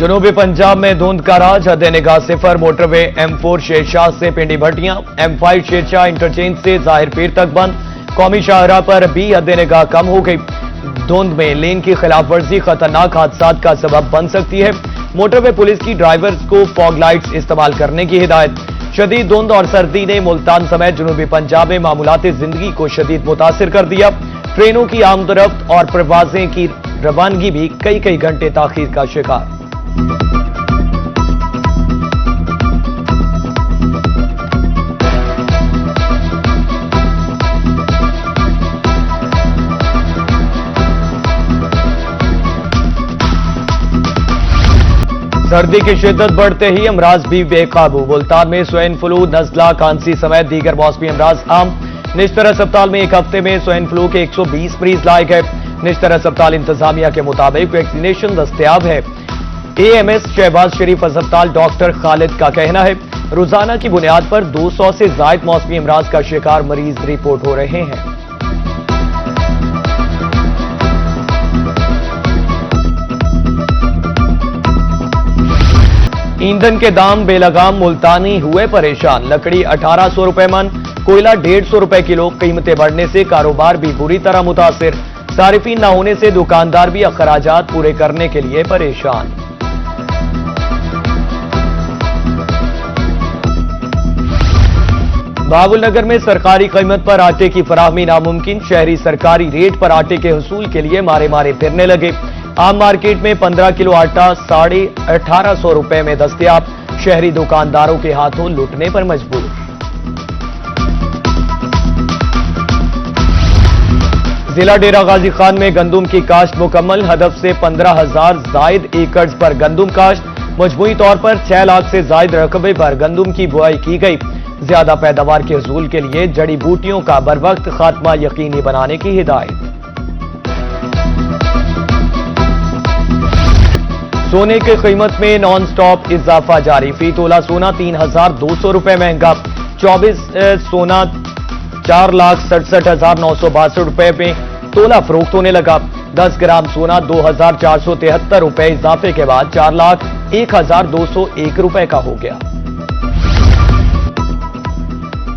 जनूबी पंजाब में धुंध का राज, हद निगाह सिफर। मोटरवे M4 शेरशाह से पिंडी भट्टियां, M5 शेरशाह इंटरचेंज से जाहिर पीर तक बंद। कौमी शाहराह पर भी हद निगाह कम हो गई। धुंध में लेन की खिलाफवर्जी खतरनाक हादसात का सबब बन सकती है। मोटरवे पुलिस की ड्राइवर्स को फॉग लाइट्स इस्तेमाल करने की हिदायत। शदीद धुंध और सर्दी ने मुल्तान समेत जनूबी पंजाब में मामूलाती जिंदगी को शदीद मुतासिर कर दिया। ट्रेनों की आमदरफ्त और परवाजें की रवानगी भी कई घंटे ताखीर का शिकार। सर्दी की शिद्दत बढ़ते ही अमराज भी बेकाबू। मुल्तान में स्वाइन फ्लू, नजला, खांसी समेत दीगर मौसमी अमराज आम। निश्तर अस्पताल में एक हफ्ते में स्वाइन फ्लू के 120 मरीज लाए गए। निश्तर अस्पताल इंतजामिया के मुताबिक वैक्सीनेशन दस्तयाब है। AMS शहबाज शरीफ अस्पताल डॉक्टर खालिद का कहना है, रोजाना की बुनियाद पर 200 से ज्यादा मौसमी अमराज का शिकार मरीज रिपोर्ट हो रहे हैं। ईंधन के दाम बेलगाम, मुल्तानी हुए परेशान। लकड़ी 1800 रुपए मन, कोयला 150 रुपए किलो। कीमतें बढ़ने से कारोबार भी बुरी तरह मुतासिर। सारिफीन न होने से दुकानदार भी अखराजात पूरे करने के लिए परेशान। बहावलनगर में सरकारी कीमत पर आटे की फराहमी नामुमकिन। शहरी सरकारी रेट पर आटे के हुसूल के लिए मारे फिरने लगे। आम मार्केट में 15 किलो आटा 1850 रुपए में दस्तयाब। शहरी दुकानदारों के हाथों लुटने पर मजबूर। जिला डेरा गाजी खान में गंदुम की काश्त मुकम्मल। हदफ से 15,000 जायद एकड़ पर गंदुम काश्त। मजमूई तौर पर 6 लाख से जायद रकबे पर गंदुम की बुआई की गई। ज्यादा पैदावार के हुसूल के लिए जड़ी बूटियों का बरवक्त खात्मा यकीनी बनाने की हिदायत। सोने की कीमत में नॉन स्टॉप इजाफा जारी। फी तोला सोना 3,200 रुपए महंगा। 24 सोना 4,67,962 रुपए में तोला फरोख्त होने लगा। 10 ग्राम सोना 2,473 रुपए इजाफे के बाद 4,01,201 रुपए का हो गया।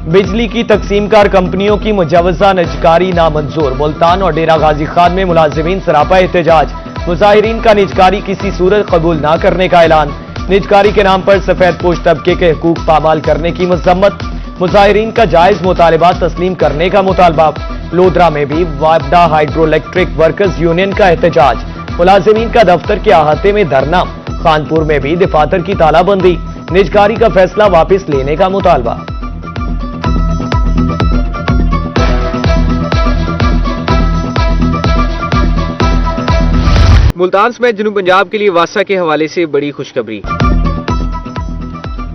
बिजली की तकसीमकार कंपनियों की मुजवजा निजकारी नामंजूर। मुल्तान और डेरा गाजी खान में मुलाजिमीन सरापा एहतजाज। मुजाहिरीन का निजकारी किसी सूरत कबूल न करने का ऐलान। निजकारी के नाम पर सफेद पोश तबके के हुकूक पामाल करने की मजम्मत। मुजाहिरीन का जायज मुतालबात तस्लीम करने का मुतालबा। लोधरा में भी वापडा हाइड्रो इलेक्ट्रिक वर्कर्स यूनियन का एहतजाज। मुलाजिमीन का दफ्तर के अहाते में धरना। खानपुर में भी दफातर की तालाबंदी। निजकारी का फैसला वापस लेने का मुतालबा। मुल्तान समेत जनूब पंजाब के लिए वासा के हवाले से बड़ी खुशखबरी।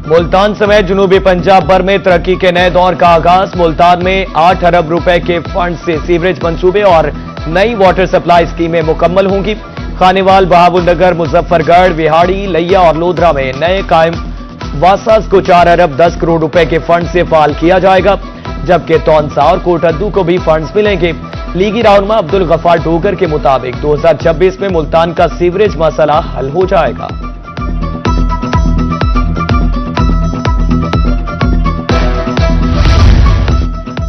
मुल्तान समेत जनूबी पंजाब भर में तरक्की के नए दौर का आगाज। मुल्तान में 8 अरब रुपए के फंड से सीवरेज मंसूबे और नई वाटर सप्लाई स्कीमें मुकम्मल होंगी। खानेवाल, बहावलनगर, मुजफ्फरगढ़, विहाड़ी, लैया और लोधरा में नए कायम वासास को 4 अरब 10 करोड़ रुपए के फंड से फाल किया जाएगा, जबकि तौनसा और कोटद्दू को भी फंड्स मिलेंगे। लीगी रहनुमा अब्दुल गफ्फार डोगर के मुताबिक 2026 में मुल्तान का सीवरेज मसला हल हो जाएगा।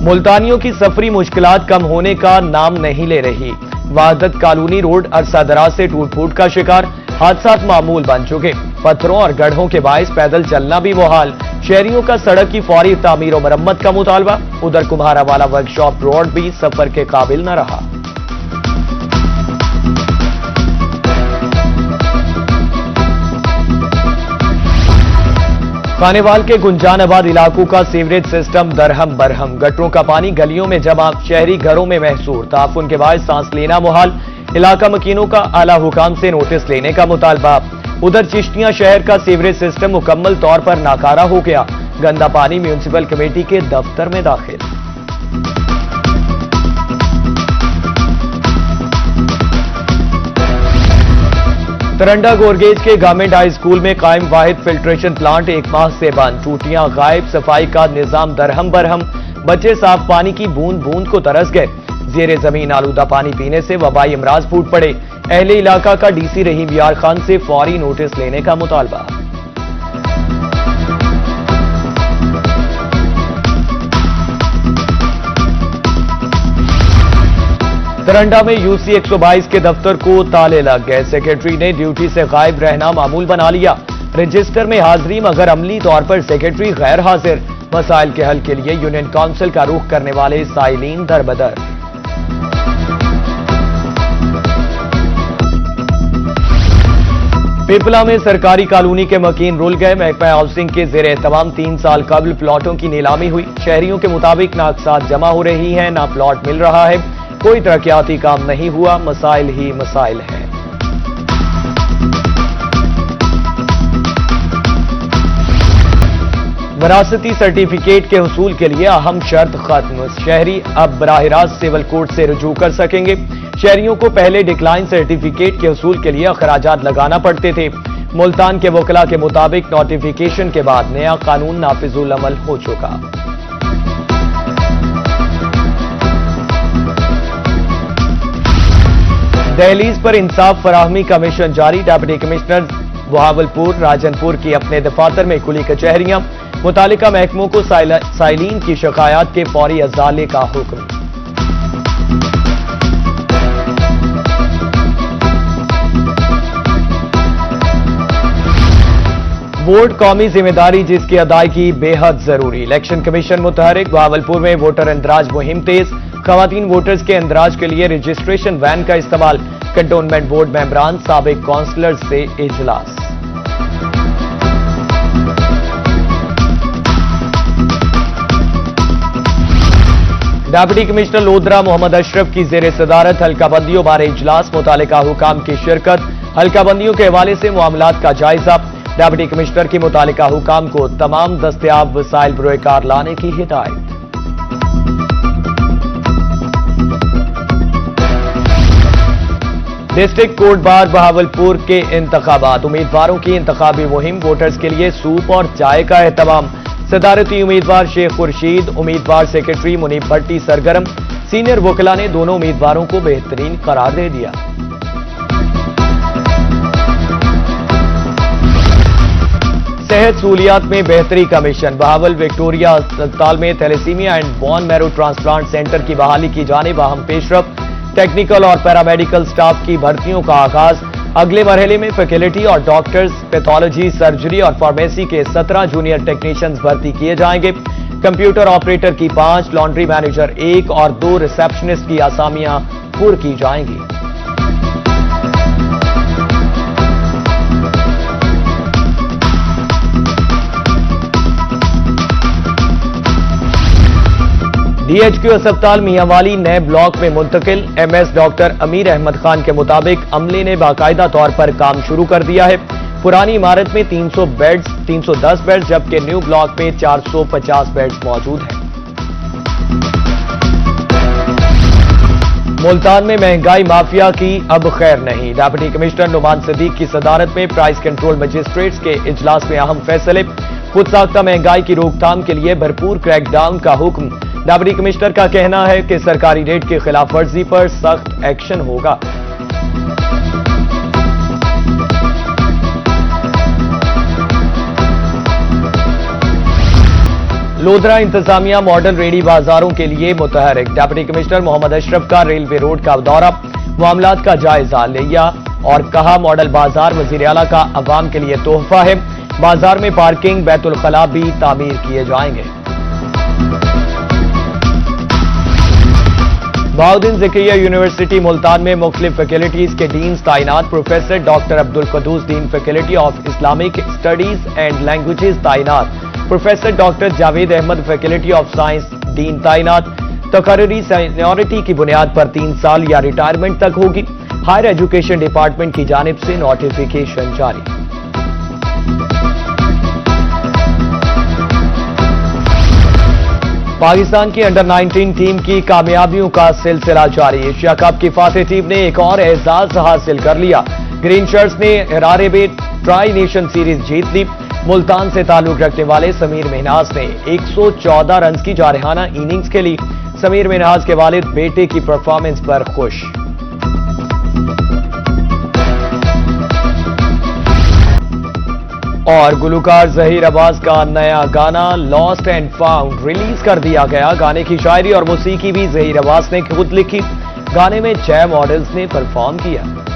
मुल्तानियों की सफरी मुश्किलात कम होने का नाम नहीं ले रही। वहादत कॉलोनी रोड अरसा दराज से टूट फूट का शिकार। हादसात मामूल बन चुके। पत्थरों और गड्ढों के बायस पैदल चलना भी मुहाल। शहरियों का सड़क की फौरी तामीर और मरम्मत का मुतालबा। उधर कुम्हारा वाला वर्कशॉप रोड भी सफर के काबिल न रहा। खानेवाल के गुंजानाबाद इलाकों का सीवरेज सिस्टम दरहम बरहम। गटरों का पानी गलियों में जमा, शहरी घरों में महसूर। ताफुन के बाद सांस लेना मुहाल। इलाका मकीनों का आला हुकाम से नोटिस लेने का मुतालबा। उधर चिश्तियां शहर का सीवरेज सिस्टम मुकम्मल तौर पर नाकारा हो गया। गंदा पानी म्यूनिसिपल कमेटी के दफ्तर में दाखिल। तरंडा गोरगेज के गवर्नमेंट हाई स्कूल में कायम वाहिद फिल्ट्रेशन प्लांट 1 माह से बंद। टूटियां गायब, सफाई का निजाम दरहम बरहम। बच्चे साफ पानी की बूंद बूंद को तरस गए। जेरे जमीन आलूदा पानी पीने से वबाई अमराज फूट पड़े। अहले इलाका का डीसी रहीम यार खान से फौरी नोटिस लेने का मुतालबा। तरंडा में यूसी 122 के दफ्तर को ताले लग गए। सेक्रेटरी ने ड्यूटी से गायब रहना मामूल बना लिया। रजिस्टर में हाजिरी मगर अमली तौर पर सेक्रेटरी गैर हाजिर। मसाइल के हल के लिए यूनियन काउंसिल का रुख करने वाले साइलीन दरबदर। पिपला में सरकारी कॉलोनी के मकीन रुल गए। महकमा हाउसिंग के जेर तमाम 3 साल कबल प्लॉटों की नीलामी हुई। शहरियों के मुताबिक ना अक़सात जमा हो रही हैं, ना प्लॉट मिल रहा है, कोई तरक्याती काम नहीं हुआ, मसाइल ही मसाइल हैं। विरासती सर्टिफिकेट के हुसूल के लिए अहम शर्त खत्म। शहरी अब बराह रास्त सिविल कोर्ट से रुजू कर सकेंगे। शहरियों को पहले डिक्लाइन सर्टिफिकेट के हुसूल के लिए अखराजात लगाना पड़ते थे। मुल्तान के वकला के मुताबिक नोटिफिकेशन के बाद नया कानून नाफिजुल अमल हो चुका। दहलीज पर इंसाफ फराहमी का मिशन जारी। डिप्टी कमिश्नर बहावलपुर राजनपुर की अपने दफातर में खुली कचहरियां। मुतालिका महकमों को साइलीन की शिकायत के फौरी अजाले का हुक्म। वोट कौमी जिम्मेदारी जिसकी अदायगी बेहद जरूरी। Election commission मुतहरिक। बहावलपुर में वोटर इंदराज मुहिम तेज। खवातीन वोटर्स के इंदराज के लिए रजिस्ट्रेशन वैन का इस्तेमाल। कंटोनमेंट बोर्ड मेंबरान साबिक काउंसलर से इजलास। डिप्टी कमिश्नर लोधरा मोहम्मद अशरफ की जेर सदारत हल्काबंदियों बारे इजलास। मुतालिका हुकाम की शिरकत। हल्काबंदियों के हवाले से मामलात का जायजा। डिप्टी कमिश्नर की मुतालिका हुकाम को तमाम दस्तयाब वसाइल बरोकार लाने की हिदायत। डिस्ट्रिक्ट कोर्ट बार बहावलपुर के इंतखाबात। उम्मीदवारों की इंतखाबी मुहिम। वोटर्स के लिए सूप और चाय का एहतमाम। सदारती उम्मीदवार शेख खुर्शीद, उम्मीदवार सेक्रेटरी मुनीब भट्टी सरगर्म। सीनियर वकला ने दोनों उम्मीदवारों को बेहतरीन करार दे दिया। सेहत सहूलियात में बेहतरी का मिशन। बहावल विक्टोरिया अस्पताल में thalassaemia and bone marrow transplant centre की बहाली की जानिब अहम पेशरफ। टेक्निकल और पैरामेडिकल स्टाफ की भर्तियों का आगाज। अगले मरहले में फैकल्टी और डॉक्टर्स, पैथोलॉजी, सर्जरी और फार्मेसी के 17 जूनियर टेक्नीशियंस भर्ती किए जाएंगे। कंप्यूटर ऑपरेटर की 5, लॉन्ड्री मैनेजर 1 और 2 रिसेप्शनिस्ट की आसामियां पुर की जाएंगी। डीएचक्यू अस्पताल मियांवाली नए ब्लॉक में मुंतकिल। एमएस डॉक्टर अमीर अहमद खान के मुताबिक अमले ने बाकायदा तौर पर काम शुरू कर दिया है। पुरानी इमारत में 310 बेड्स जबकि न्यू ब्लॉक में 450 बेड्स मौजूद हैं। मुल्तान में महंगाई माफिया की अब खैर नहीं। डिप्टी कमिश्नर नुमान सदीक की सदारत में प्राइस कंट्रोल मजिस्ट्रेट्स के इजलास में अहम फैसले। खुद साख्ता महंगाई की रोकथाम के लिए भरपूर क्रैकडाउन का हुक्म। डिप्टी कमिश्नर का कहना है कि सरकारी रेट की खिलाफ वर्जी पर सख्त एक्शन होगा। लोधरा इंतजामिया मॉडल रेडी बाजारों के लिए मुतहरिक। डिप्टी कमिश्नर मोहम्मद अशरफ का रेलवे रोड का दौरा। मामलात का जायजा लिया और कहा मॉडल बाजार वजीर आला का अवाम के लिए तोहफा है। बाजार में पार्किंग, बैतुल खला भी तामीर किए जाएंगे। बहाउद्दीन ज़करिया यूनिवर्सिटी मुल्तान में मुख्तलिफ फैकल्टीज के डीन्स तैनात। Professor doctor Abdul Quddus dean faculty of Islamic studies and languages तैनात। Professor doctor Javed Ahmad faculty of science dean तैनात। तकर्री सीनियरिटी की बुनियाद पर 3 साल या रिटायरमेंट तक होगी। हायर एजुकेशन डिपार्टमेंट की जानिब से नोटिफिकेशन जारी। पाकिस्तान की अंडर 19 टीम की कामयाबियों का सिलसिला जारी। एशिया कप की फातेह टीम ने एक और एजाज हासिल कर लिया। ग्रीन शर्ट्स ने हरारे में ट्राई नेशन सीरीज जीत ली। मुल्तान से ताल्लुक रखने वाले समीर महनाज ने 114 रन की जारहाना इनिंग्स खेली। समीर मिनहाज के वालिद बेटे की परफॉर्मेंस पर खुश। और गुलकार जहीर अब्बास का नया गाना लॉस्ट एंड फाउंड रिलीज कर दिया गया। गाने की शायरी और मौसीकी भी जहीर अब्बास ने खुद लिखी। गाने में 6 मॉडल्स ने परफॉर्म किया।